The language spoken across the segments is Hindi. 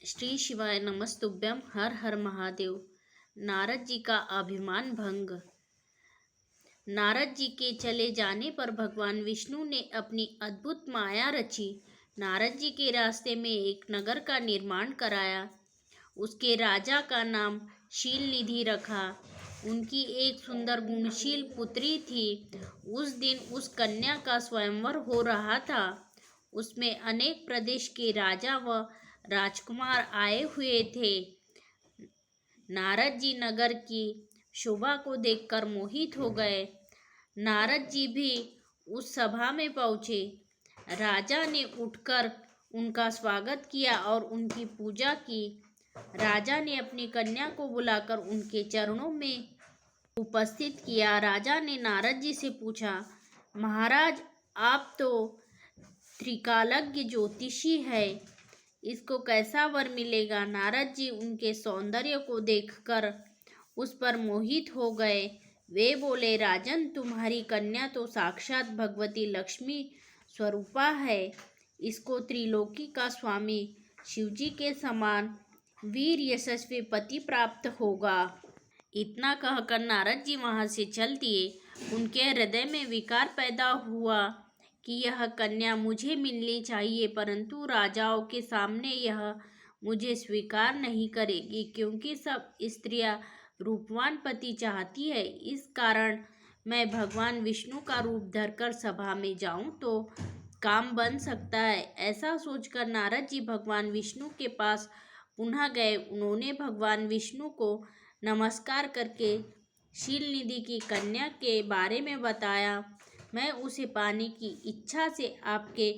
श्री शिवाय नमस्तुभ्यम। हर हर महादेव। नारद जी का अभिमान भंग। नारद जी के चले जाने पर भगवान विष्णु ने अपनी अद्भुत माया रची। नारद जी के रास्ते में एक नगर का निर्माण कराया। उसके राजा का नाम शीलनिधि रखा। उनकी एक सुंदर गुणशील पुत्री थी। उस दिन उस कन्या का स्वयंवर हो रहा था। उसमें अनेक प्रदेश के राजा व राजकुमार आए हुए थे। नारद जी नगर की शोभा को देखकर मोहित हो गए। नारद जी भी उस सभा में पहुंचे। राजा ने उठकर उनका स्वागत किया और उनकी पूजा की। राजा ने अपनी कन्या को बुलाकर उनके चरणों में उपस्थित किया। राजा ने नारद जी से पूछा, महाराज, आप तो त्रिकालज्ञ ज्योतिषी है, इसको कैसा वर मिलेगा? नारद जी उनके सौंदर्य को देखकर उस पर मोहित हो गए। वे बोले, राजन, तुम्हारी कन्या तो साक्षात भगवती लक्ष्मी स्वरूपा है। इसको त्रिलोकी का स्वामी शिवजी के समान वीर यशस्वी पति प्राप्त होगा। इतना कहकर नारद जी वहां से चल दिए। उनके हृदय में विकार पैदा हुआ कि यह कन्या मुझे मिलनी चाहिए, परंतु राजाओं के सामने यह मुझे स्वीकार नहीं करेगी, क्योंकि सब स्त्रियां रूपवान पति चाहती है। इस कारण मैं भगवान विष्णु का रूप धरकर सभा में जाऊं तो काम बन सकता है। ऐसा सोचकर नारद जी भगवान विष्णु के पास पुनः गए। उन्होंने भगवान विष्णु को नमस्कार करके शीलनिधि की कन्या के बारे में बताया। मैं उसे पाने की इच्छा से आपके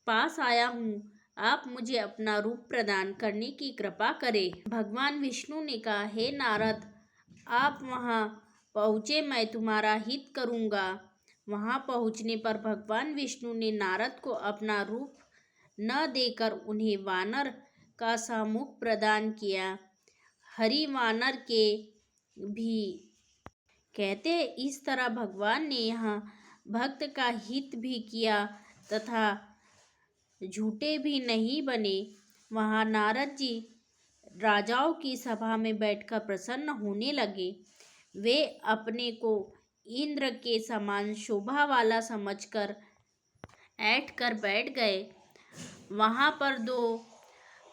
पास आया हूँ। आप मुझे अपना रूप प्रदान करने की कृपा करें। भगवान विष्णु ने कहा, हे नारद, आप वहाँ पहुँचे, मैं तुम्हारा हित करूँगा। वहाँ पहुँचने पर भगवान विष्णु ने नारद को अपना रूप न देकर उन्हें वानर का सा मुख प्रदान किया। हरि वानर के भी कहते। इस तरह भगवान ने यहाँ भक्त का हित भी किया तथा झूठे भी नहीं बने। वहाँ नारद जी राजाओं की सभा में बैठकर प्रसन्न होने लगे। वे अपने को इंद्र के समान शोभा वाला समझकर ऐठ कर बैठ गए। वहाँ पर दो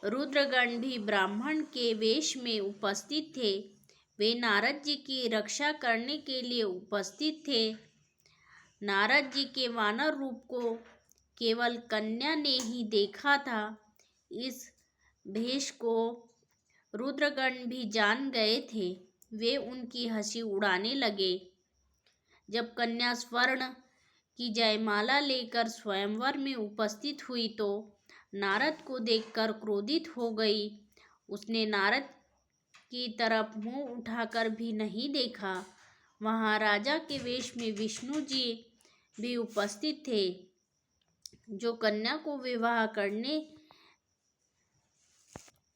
रुद्रगण भी ब्राह्मण के वेश में उपस्थित थे। वे नारद जी की रक्षा करने के लिए उपस्थित थे। नारद जी के वानर रूप को केवल कन्या ने ही देखा था। इस भेष को रुद्रगण भी जान गए थे। वे उनकी हंसी उड़ाने लगे। जब कन्या स्वर्ण की जयमाला लेकर स्वयंवर में उपस्थित हुई तो नारद को देखकर क्रोधित हो गई। उसने नारद की तरफ मुंह उठाकर भी नहीं देखा। वहां राजा के वेश में विष्णु जी भी उपस्थित थे, जो कन्या को विवाह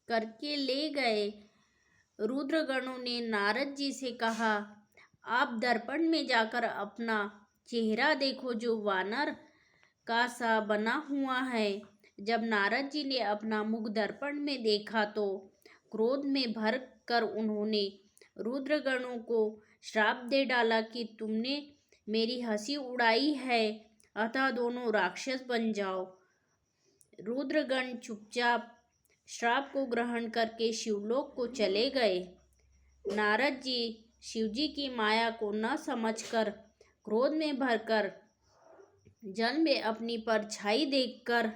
करके ले गए। रुद्रगणों ने नारद जी से कहा, आप दर्पण में जाकर अपना चेहरा देखो, जो वानर का सा बना हुआ है। जब नारद जी ने अपना मुख दर्पण में देखा तो क्रोध में भर कर उन्होंने रुद्रगणों को श्राप दे डाला कि तुमने मेरी हंसी उड़ाई है, अतः दोनों राक्षस बन जाओ। रुद्रगण चुपचाप श्राप को ग्रहण करके शिवलोक को चले गए। नारद जी शिवजी की माया को न समझकर क्रोध में भरकर जल में अपनी परछाई देखकर